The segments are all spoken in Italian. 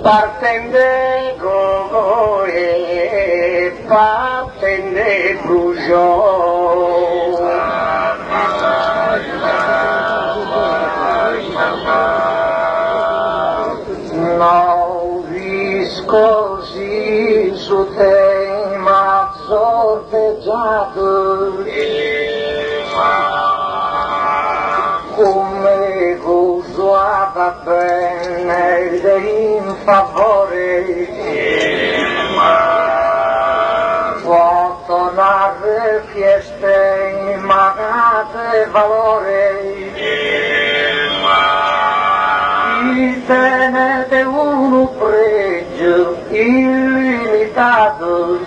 Partende gogo e partende brujo. No vis così su tema sorteggiato come gozuava bene in favore può narre fieste magate valore il tenete uno pregio illimitato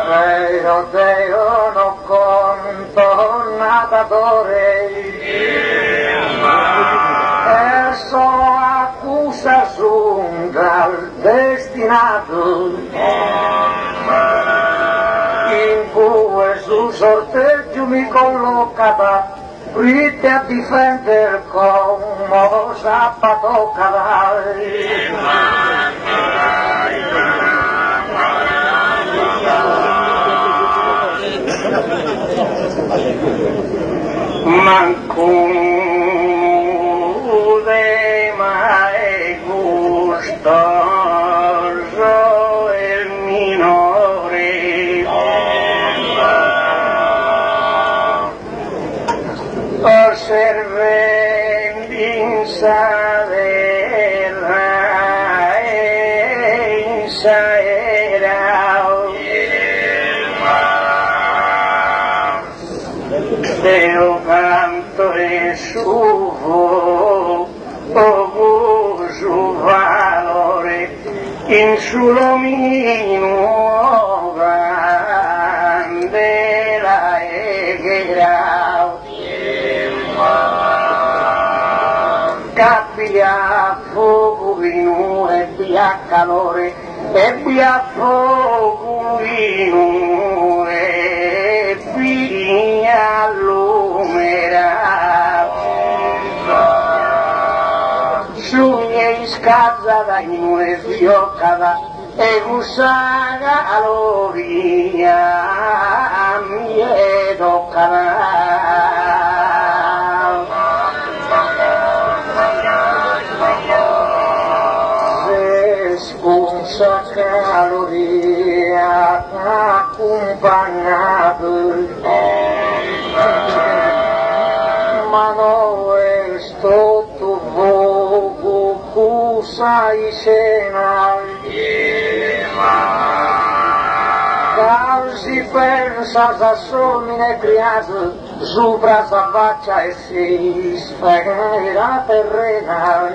però Deo non conto natatore e so accusa sunga destinato in cui sul sorteggio mi collocata fritte a difendere come sabato cadai mancude mai gustoso il minore osservendi in savera e in saera Deo canto e suo su valore in sulomino bandera e grau cappia fuoco vino e via calore e via fuoco vino e via lumera su miei scazzata in e fioccata e gussaga aloria mi è toccata spunsa caloria accompagnato ma no è stato poco cusa i cena si pensa a somine criato sopra sa faccia e si sfera terrena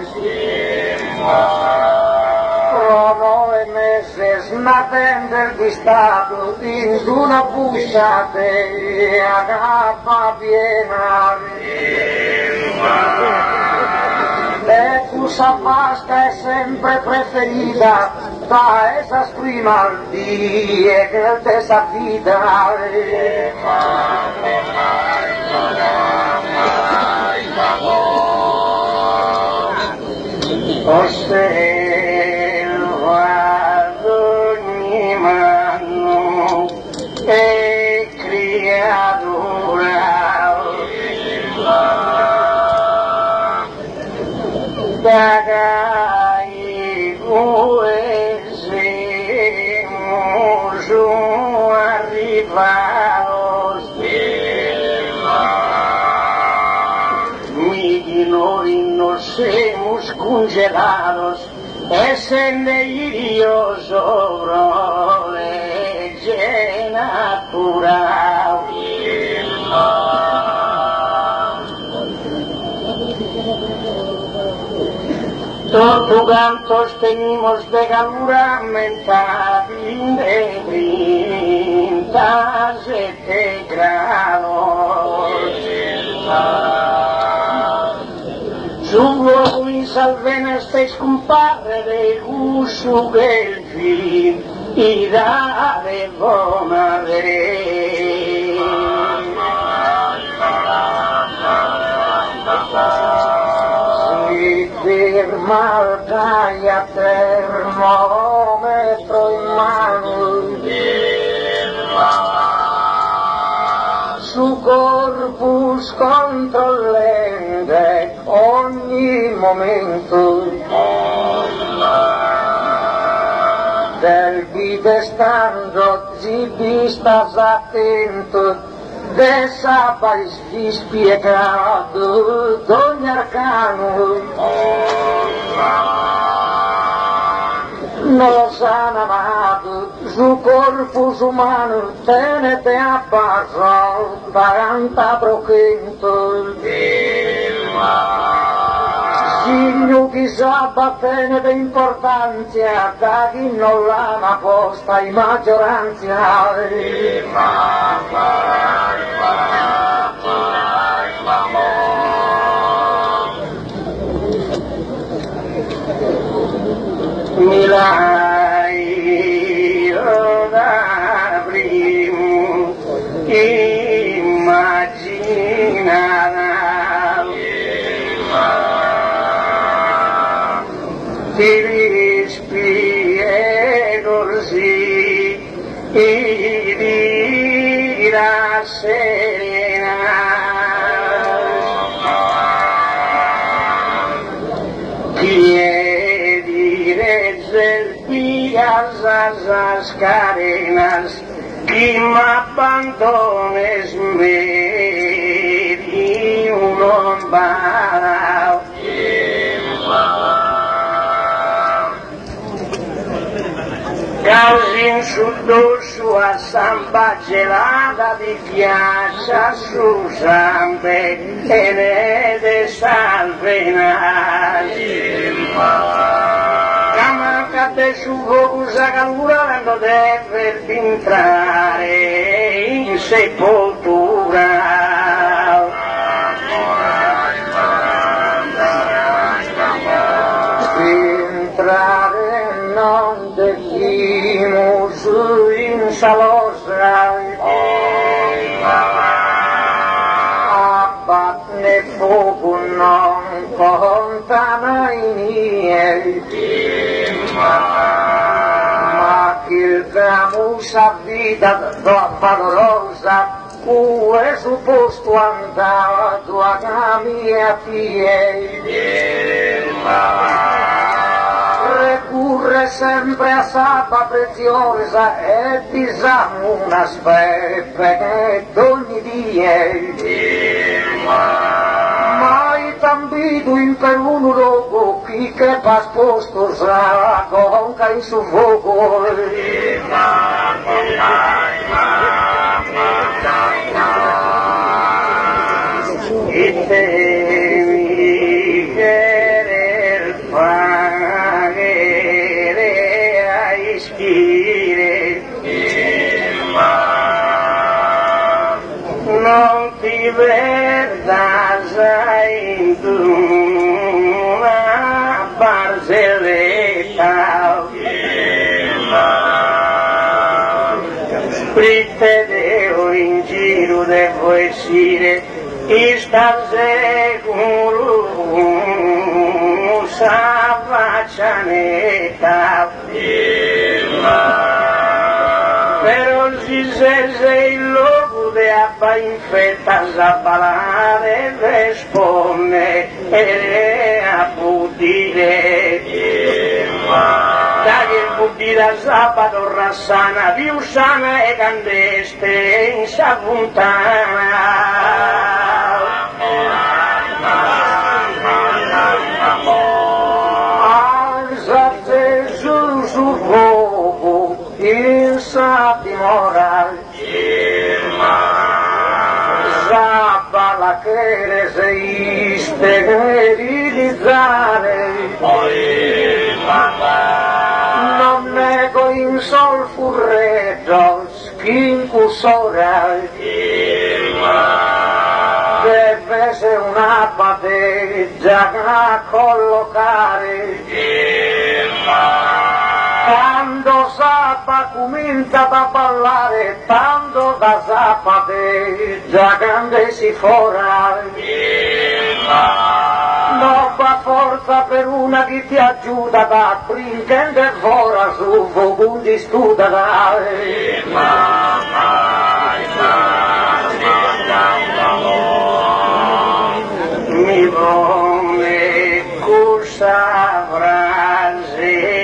Prono e mese snatender di stato in una busciate a cappa piena e cusa vasca è sempre preferita da esa prima di e che te sa vita osserva ogni mano e creatura dagai uesimo su arrivados hemos congelados, ese delirio sobre legge natural. Tortugantos tenimos de galura mental de 37 grados. Sugo mis alvenas te compadre de gusto del fin y da de bonare. Firma caia termometro in mano, su corpus controllende ogni momento del bidestando zibi stas attento. Dessa paz despiegado d'ogni arcano nos han amado su corpus humano tenete a paso vaganta broquento Signor chissà tenete importanza da chi non l'ama posta in maggioranza Milagro da primo immaginata ti rispiego così di la serena esas cadenas y me abandones me di un lombard. Causin su a samba gelada di ghiaccia su zampe e de salvenas. Camarcate su usa calurando deve entrare in sepoltura. Entrare non decimos in salosa abbatne fuoco non contano i miei ma che il camusa vita valorosa è supposto andato a mia piedi recurre sempre a sapa preziosa e pisamo una speppe d'ogni dia mai tambito in per un luogo chi che pas posto sa conca in su fuoco e te mi querer pagare a ispire non ti verdas in una barzelletta scritte devo in giro devo uscire e star sicuro sa faccianetta però si se il logo de abba infettas a balare risponde e a budire da che budira sabato rassana più sana e candeste in sapuntana la che si sterilizzare. Non nego in sol furreggio, schincu sora, deve essere una pateggia a collocare. Quando Zappa comincia a ballare, tanto da Zappa già grande si fora. Non fa forza per una che ti aiuta da brincare fora su vogundi studare. Mi vuole cussa frase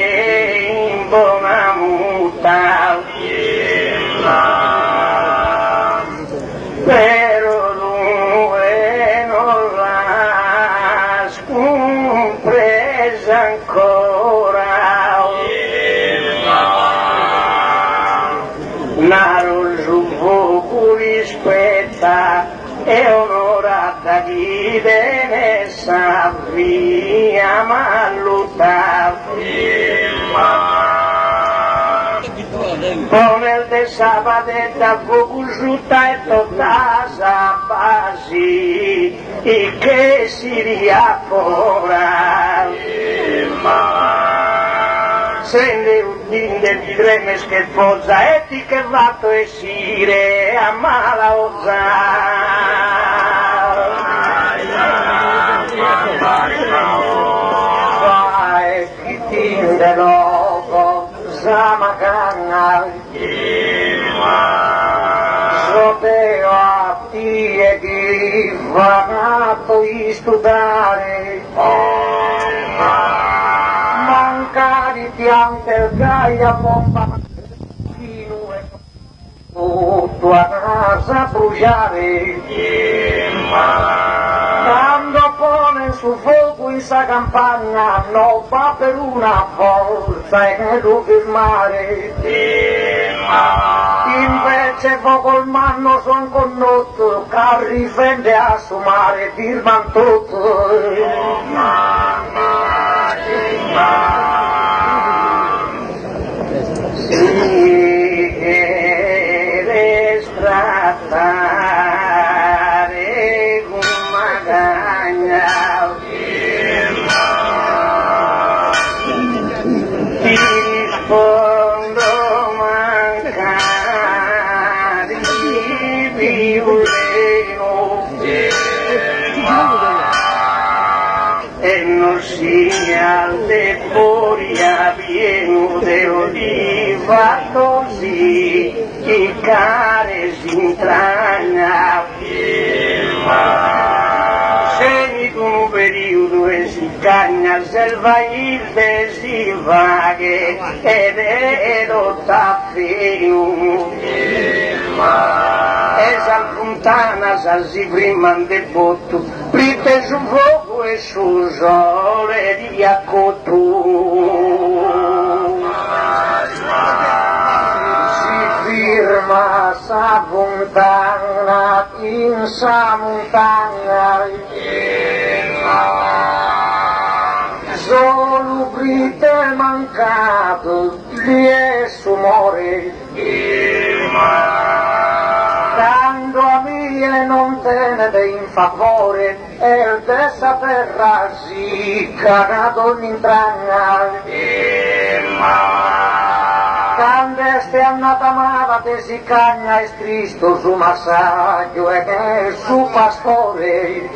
buona muta, però lui non l'ha compresa ancora. Naro giuvo rispetta e onorata chi ne sa via ma lotta. Come de sabadetta fucusciutta e totasa basi e che si riaffora. Sende udinde vidreme scherzosa e ti che vatto e sire a mala osa. Vai chi tinde loco Zamagana Soteo a tie chi vanato di studare manca di piante il gaia pompa tutto a casa bruciare quando pone sul fuoco in sa campagna non va per una forza e non firmare invece fuoco il manno son connotto carri fende a sumare firman tutto trattare con magagna ti rispondo mancare di violeno e non sia de boria pieno de oliva così che care si intragna segni con un periodo e si cagna selva il si vaghe ed è lotta fino e sal fontana si prima de botto prite su fuoco e su sole di accotto firma sa fontana in sa montagna solo brite mancato lì è sumore quando a mille non tenete in favore e il dessa terra si cagato in tragna quando ste annata mala te si cagna e Cristo su massaggio e che su pastore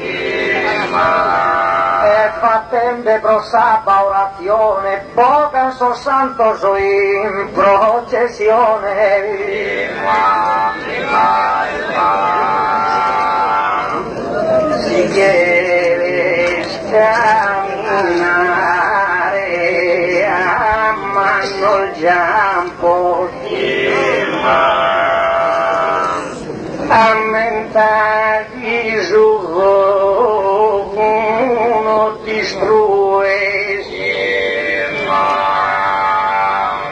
e fattende pro sabba orazione poca so santo so in processione si chiede camminare a mano il giampo a mentagli su uno distrue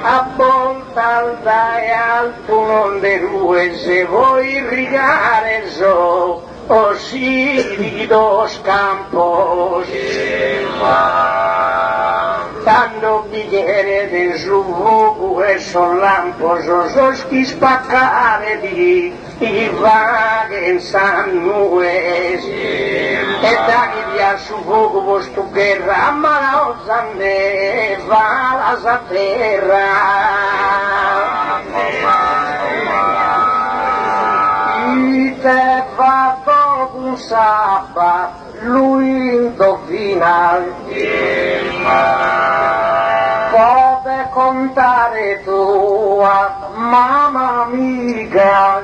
a volta dai alto non derue se vuoi rigare so Osí dos campos, dando bicchiere de su e son lampos, os quispacare di i vaghen san nues, e daghi via su fuoco vostro guerra, ma la osande valas a terra. I te vado un sabato, lui indovina, può contare tua mamma amica,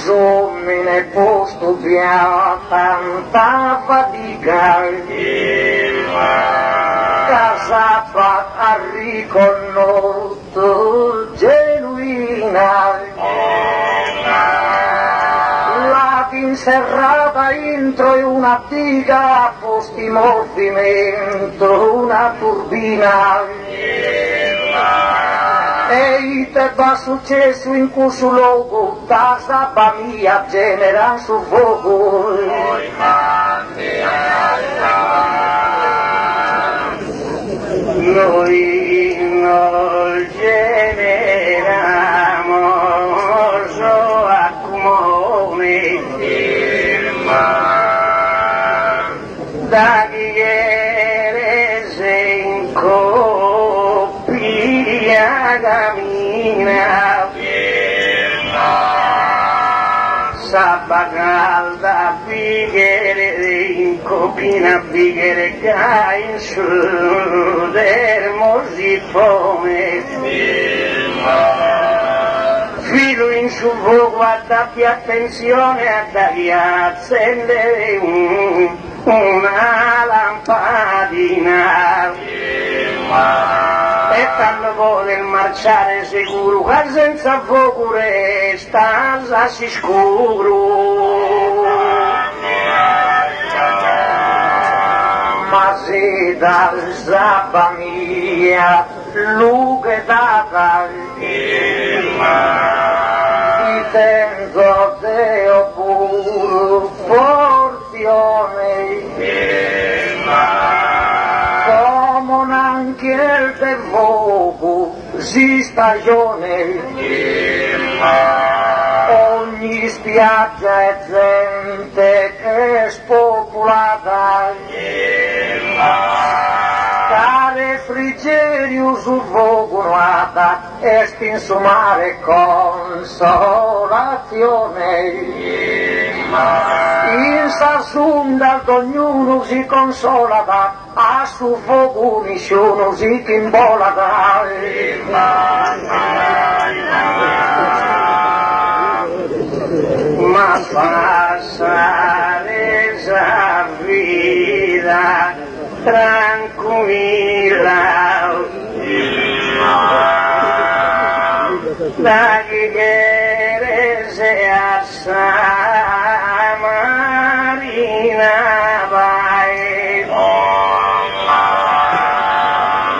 sommi ne posto via tanta fatica, casata a riconosciuto genuina, la inserrata entro in una diga a posti movimento, una turbina, e te va successo in questo luogo, da sabba mia genera su fuoco. Noi non generamos a come da chi eres in coppia cammina sabba calda bighere in coppina bighere cae su dermosi fome filo in su fuoco addatti attenzione a dare accendere una lampadina e quando vuole il marciare sicuro che senza fuoco resta si scuro ma se dal sabba mia luce data di tempo deo puro porzione come anche il tempo si stagione ogni spiaggia è gente che è spopolata refrigerio sul fuoco nuota e spinsumare consolazione in sassunda ognuno si consola a su fuoco nessuno si chimbola ma passare la vita tranquilla da chi se a Marina vai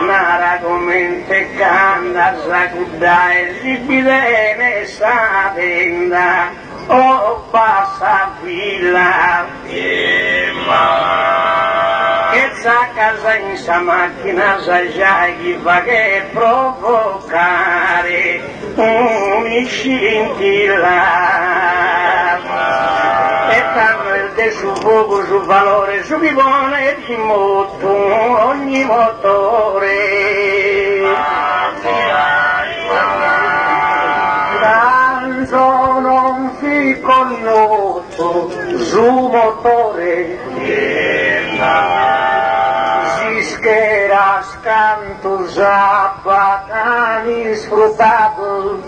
nara commente canta sacudà e si bidene sa tenda o bassa villa che sa casa in sa macchina sa già chi fa che provocare un scintilla e tanto il de su fuoco su valore su vivone di moto ogni motore tanto non fi connoto su motore schera scanto zapatani sfruttato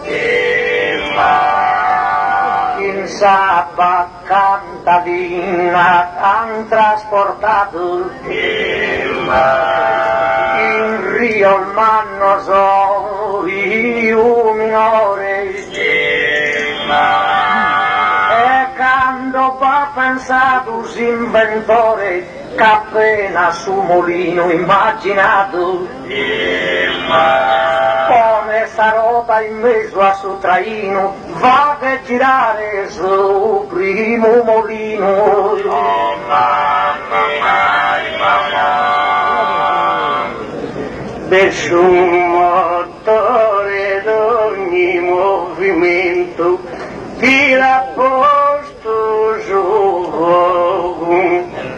in sabba cantadina han trasportato in rio il manno so io minore e quando va pensato s'inventore che appena su mulino immaginato come sta roba in mezzo a suo traino va che e girare sul primo molino. Del suo motore d'ogni movimento tira posto su fuoco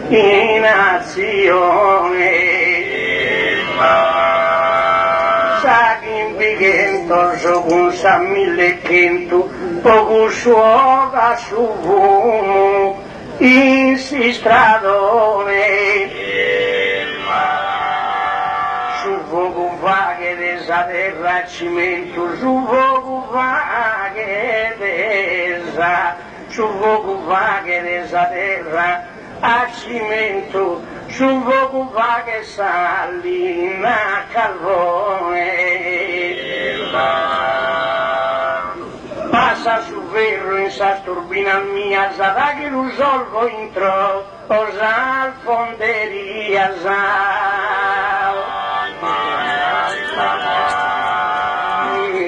in azione. Sa che in Pichento su un San Millechento poco suoga su fumo in si stradone. Su fuoco vaghe desa terra cimento, su fuoco vaghe desa, su fuoco vaghe desa terra a cimento, su fuoco vaghe salina carbone. Passa su ferro in sa turbina mia, sa che lo solvo intro, osa fonderia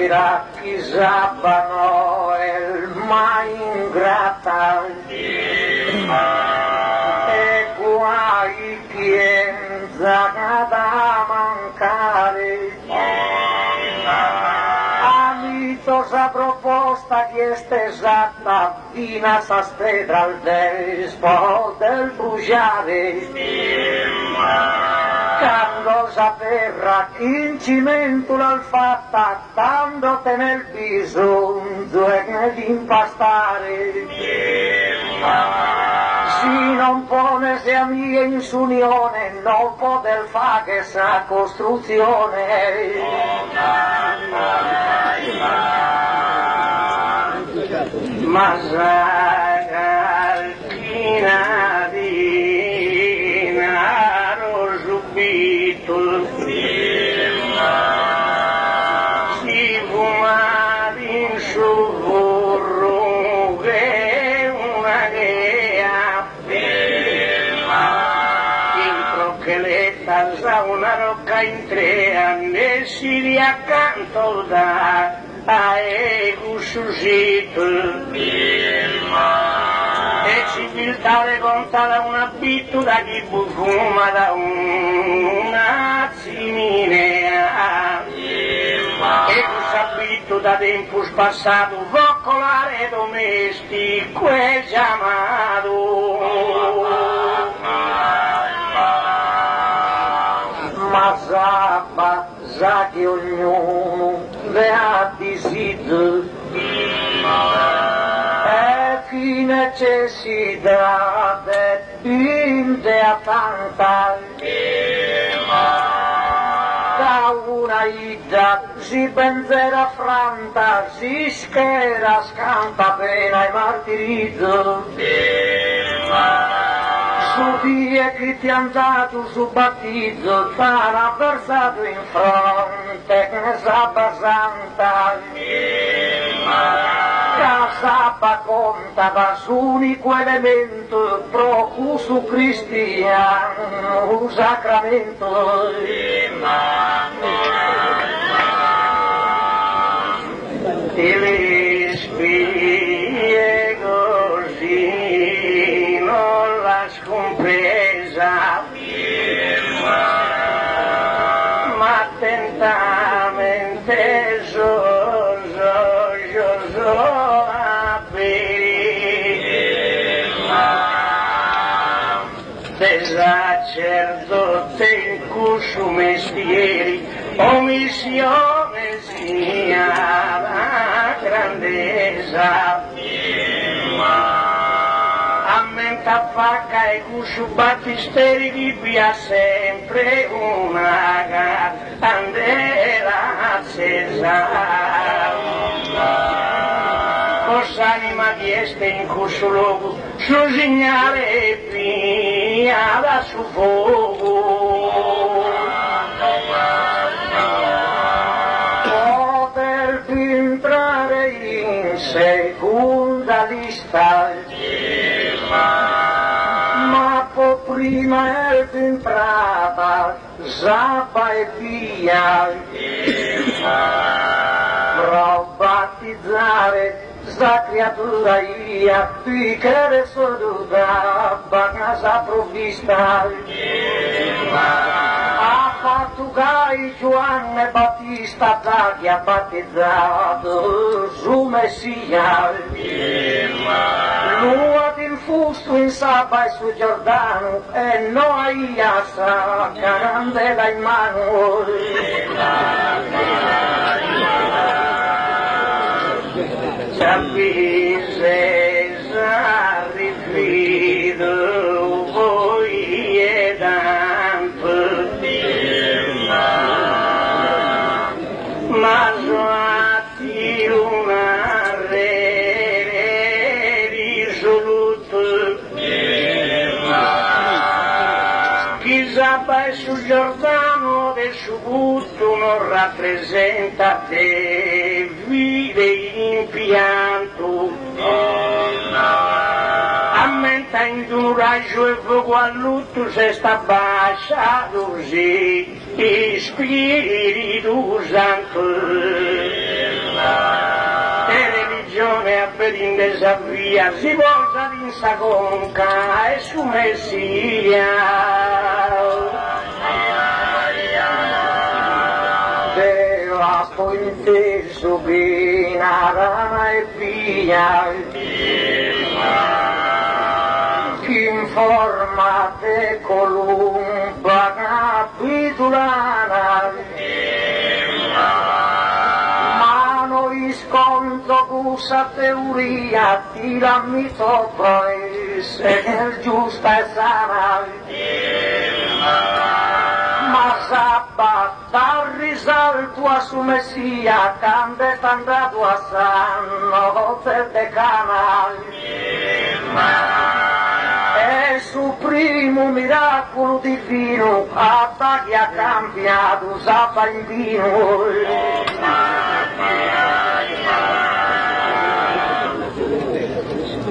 mira chi sabano el mai ingrata e guai chienza da mancare. Amistosa proposta che è esatta fino sa stedra al despo del bruciare. Quando saperra in cimento l'ha fatta, tanto te nel bisogno e di impastare. Si non pone se a mia in s'unione, non poter fa che sa costruzione. Ma sa calchina di naro subito si fuma in su burro che una gea dentro che letta sa una rocca in tre anni si riaccanto da e cusciusito e civiltà conta da una bittu da chi fuma da una ziminea e questa bittu da tempo passato voccolare domestico è chiamato ma zappa sa che ognuno le ha disito e chi necessità dipende a tanta da una ida si benzera franta si schera scampa pena e martirizzo su vie che ti han dato su battizzo t'hanno versato in fronte che sappa santa Casapa contava su unico elemento pro su cristiano un sacramento e le spie così non la scompresa ma attentamente sacerdote in cui su mestieri omissione sia la grandezza ammenta facca e cuscio battisteri chi via sempre una candela accesa anima di este in questo luogo su segnale via da su fuoco poter entrare in seconda lista ma po' prima è entrata zappa e via pro battizzare essa criatura ia ficar sorda, bagasa provvista. A Portugal Giovanni Battista Zaghi ha battezzato su Messia. Lua del fusto in Saba e su Giordano e noi a sa candela in mano. Sapise arrivido voi e ma soati una re risoluto chissà vai sul Giordano del subutto non rappresenta te vive in pianto ammenta in un raggio e fuoco a lutto se sta baciato così Spirito Santo e religione a pedin desavvia si volta in sa conca e su Messia Deva poi inteso binara e via informate columba capitulana mano isconto questa teoria ti la mito poi se è giusta e sana ma sabatta risalto a su Messia cande sta andato a sanno per decana e su primo miracolo divino attacchi ha cambiato sappa in vino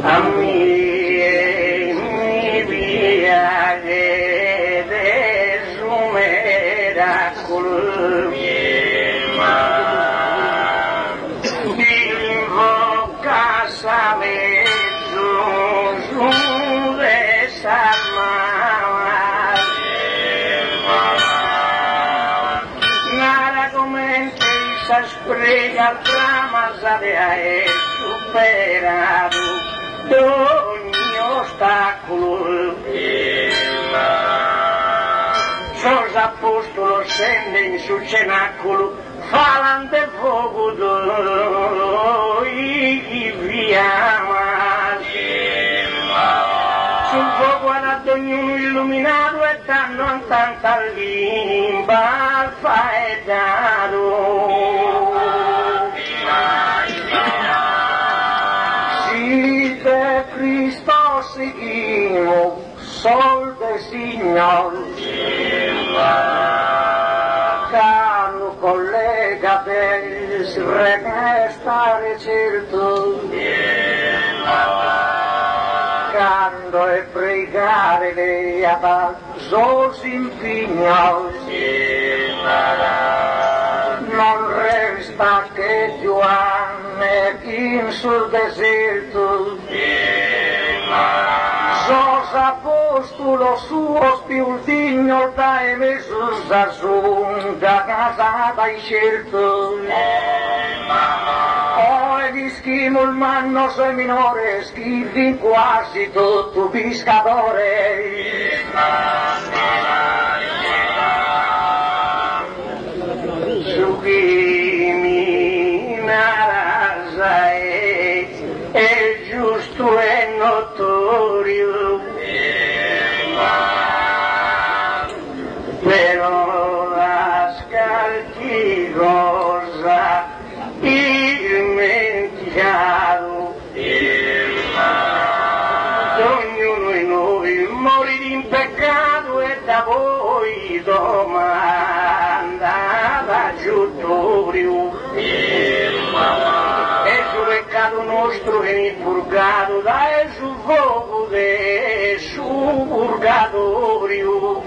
a mi via che su miracolo invoca sapere nada comente y se sprega el drama sale a él superado ogni ostacolo sos apostolo scende in sul cenacolo falan de fuoco doi via sul fuoco ad ognuno illuminato e danno a tanta limba alfa e dato siete Cristo seguimos sol de Signor cano collega del restare certo cando e pregare le avanzos impignos non resta che Giovanni in sul deserto sos apostolo suo spiultigno da emesus assunta casata in certo gli schimul manno sei minore schivi quasi tutto pescatore su chi mi narasa è giusto e notorio però la scalchi rosa dimenticato ognuno di noi morì in peccato e da voi domanda giutorio e su peccato nostro vieni purgato da su fuoco de su purgatorio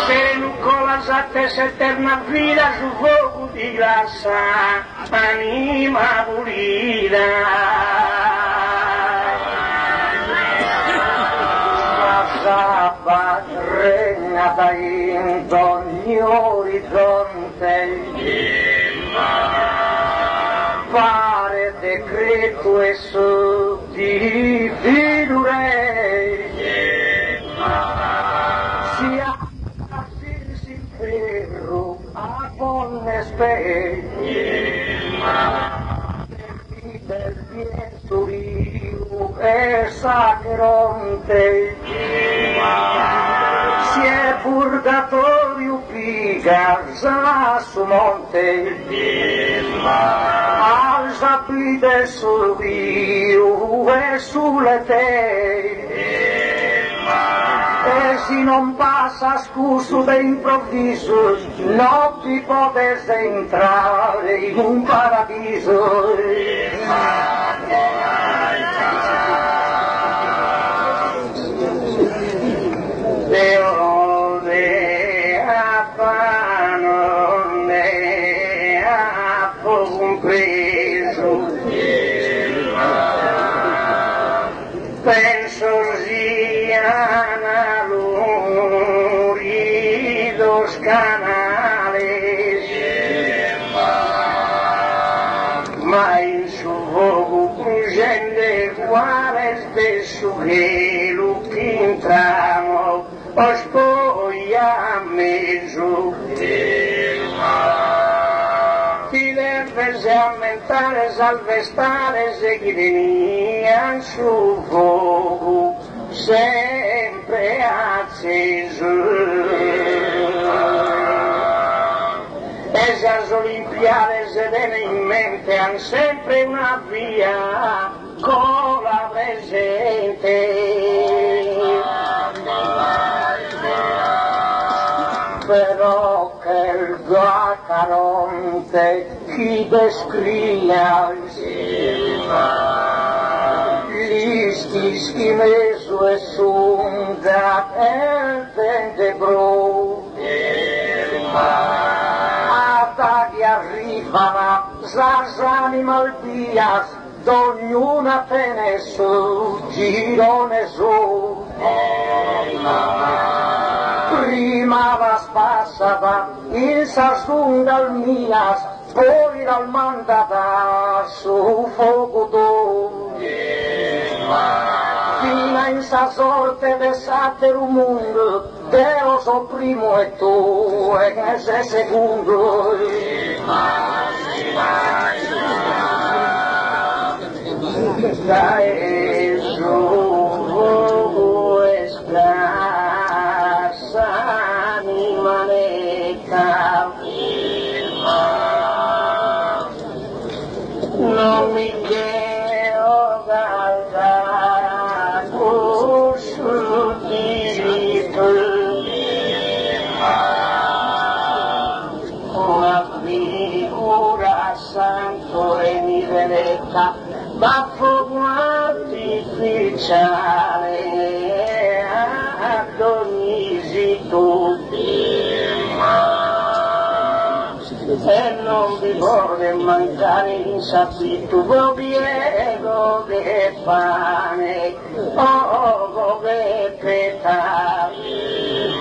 se non cola sa te eterna vita su fuoco di grassa anima pulita, la sabba regnata in ogni orizzonte, pare decreto e suddividere, sia si ferro a bonne specie, del pienso rio e sacronte, si è purgatorio piga su monte, al sapite sul rio e sulle te, e se non passa scuso d'improvviso, non ti potesse entrare in un paradiso. Dio ne ha non ne ha compreso, penso sia los canales, ma in su gente quales de su gelo que entramos, os poi su fileres aumentares, alvestares e que tenían su fuego sempre acceso. Esas Olimpiades viene in mente, han sempre una via con la presente. Però che il Gacaronte chi descrive listis chi meso e sunda el tentebro, che arrivano las animal dias d'ognuna tene su girone su, prima las passava in sastunga al mias, poi dal mandata su fuoco tu, fino in sa sorte de satero mundo, Deus o primo e tu e ese segundo. Da eso escasa animaleta, non mi chiedo dal curso di una figura santo e mi vedetta, ma fuoco artificiale ad ogni sito, e non vi vorrei mancare insabito, gobiego de pane, ovo de petale.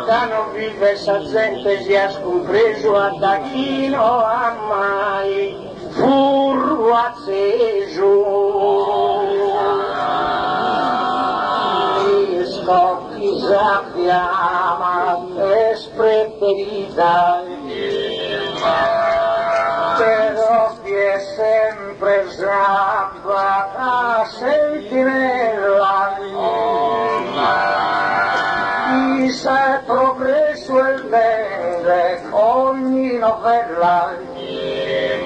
Da non vive sa gente si ha scompreso a da chi non ha mai furro acceso. Gli scocchi sappiamo es preferita, però chi è sempre zappata sentinella, sa il progresso e il bene ogni novella, e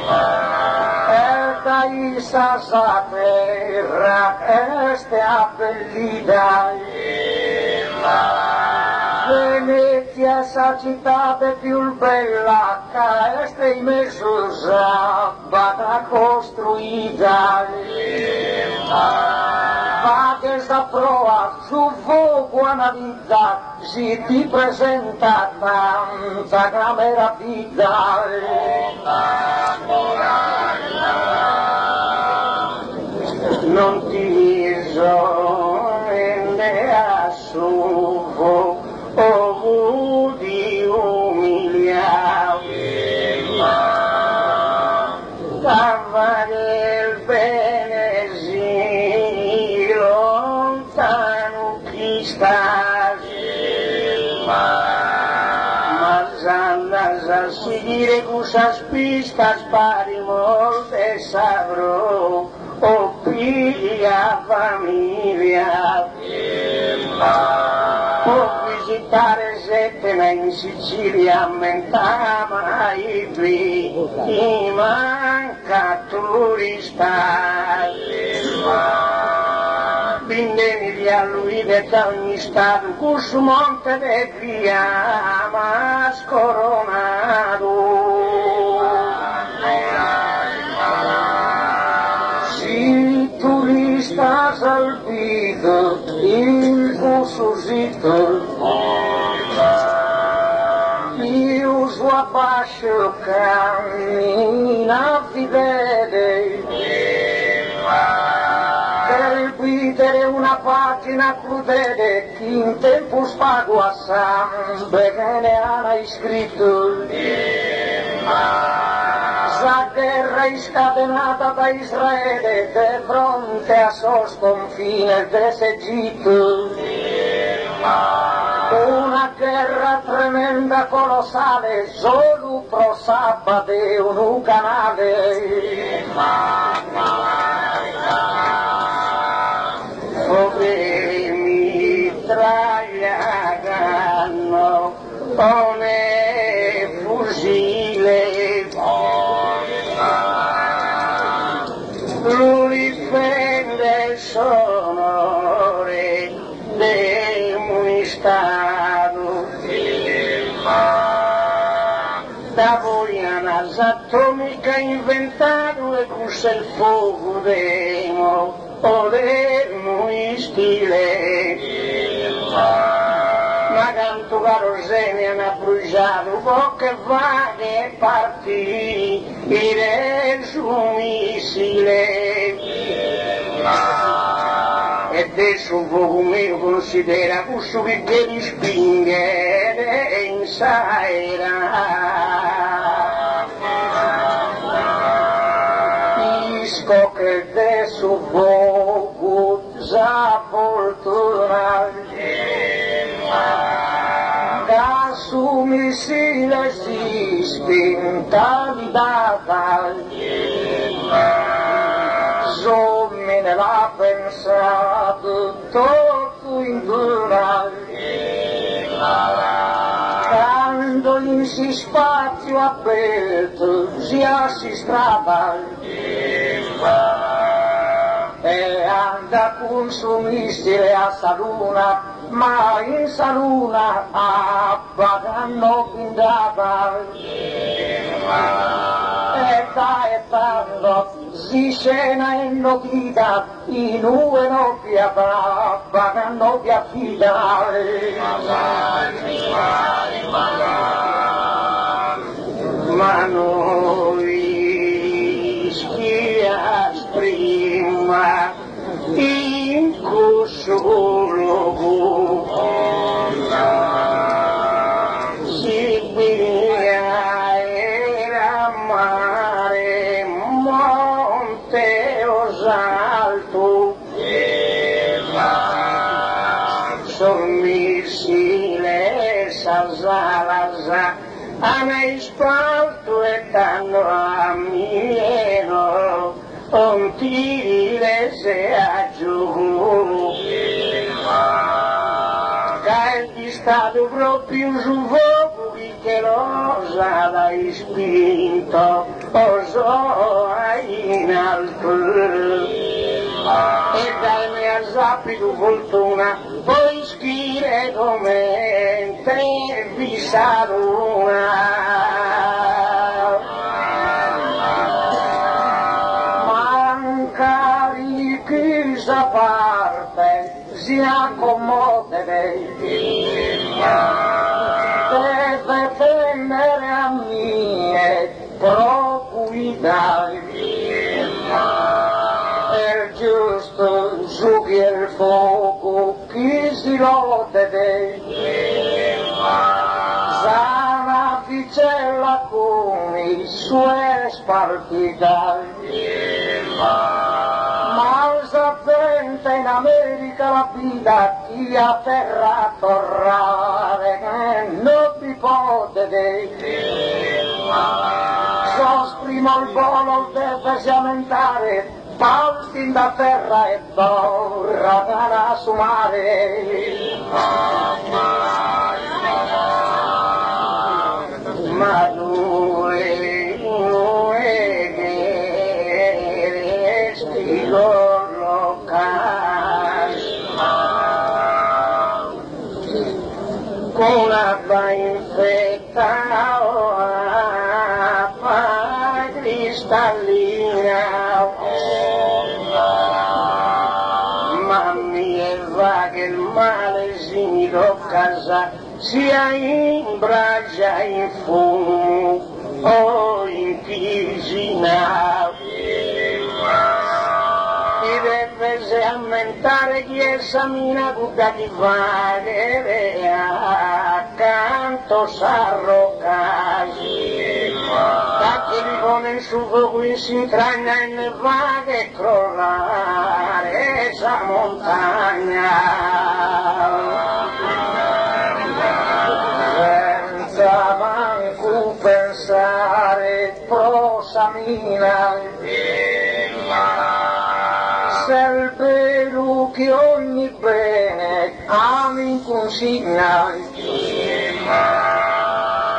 da isa sa terra este abbellita, Venezia sa città più bella che este in mezzo sabata costruita, ma che sta prova su fuoco analizza, si ti presenta tanta gran meraviglia. Non ti sorrende a suo o di umiliare. Cavare il bene si lontano chi sta, ma andas a seguire questa spista spari molte saprò o piglia famiglia. Può visitare Setna in Sicilia, mentama i qui, manca turista. Bindemi a lui da ogni stato, cus monte de via, ma scoronato. Si turista salvito, il suscito, io sua bacio cammina fidele, per guidare una pagina crudele, che in tempo spago a sangue che ne ha iscritto. La guerra scatenata da Israele di fronte a suo sconfine dell'Egitto. Una guerra tremenda, colossale, solo pro sabato un canale. Dove mi tragliano come fucile. Lui difende il sonore del mio stato. Da voi una atomica inventato e cussa il fuoco demo o del mio stile. Ma canto carosene hanno bruciato poche vaghe parti del suo missile. E adesso un poco meno considera questo che ti spinge in saera. Disco che adesso poco già fortuna. Da su missile si spinta di data. Me ne l'ha pensato tutto in dura, quando in si spazio aperto si strada e anda con suo missile a Saluna, ma in Saluna appagano pindata. E tanto si scena in notita, in una noppia pappa, una noppia fidare. Ma noi schias prima in cosolo si via era mare monte osalto sommissile s'alza a me spalto e tanto a mio un tire se a giù cae di stato proprio su fuoco che l'osa l'hai spinto oso in alto e dai me a zappi tu fortuna poi schire come te vi saruna. si accomode deve tenere a mie procurità è giusto su che il fuoco chi si lode sana vicella con i suoi spartita ma sapente in America la vita chi a terra torrare non ti potete sosprimo il volo deve siamentare palti da terra e borra da su mare ma lui che stigo con la infetta cristallina ma mi va che il male si mi tocca sia in braccia in fumo o in piscina ti deve ammentare chi esamina tutta chi va che accanto s'arrocca da chi li pone il suo qui si intragna e ne va che crollare sa montagna senza manco pensare prosamina se il vero che ogni bene ami in consigna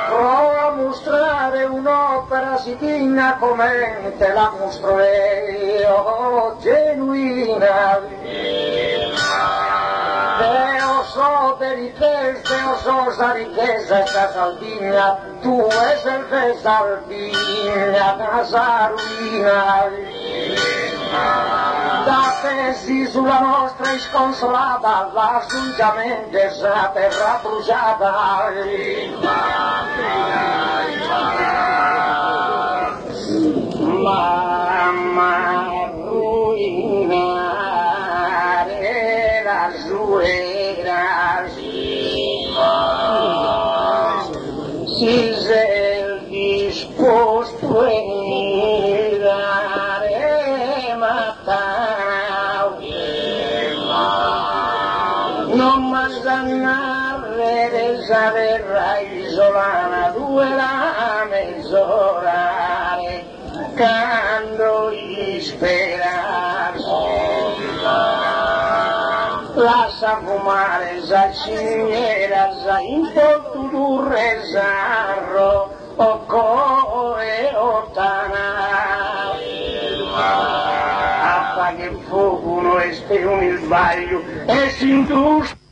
prova a mostrare un'opera sitina come te la mostro io genuina Deo so de richieste, Deo so sa richiesta Casaldina, tu è cerveza albina, Casaruina. Da tesi sulla nostra isconsolata, l'assungiamente sa terra bruciata. Mamma ruinare la suera si sei disposto a mirare non m'azzannare desaverra isolana due la mezz'ora quando gli sperarsi lascia fumare sa ciniera sa in porto d'un resarro o coe o tana appa che fuoco non è un il vaglio e si industra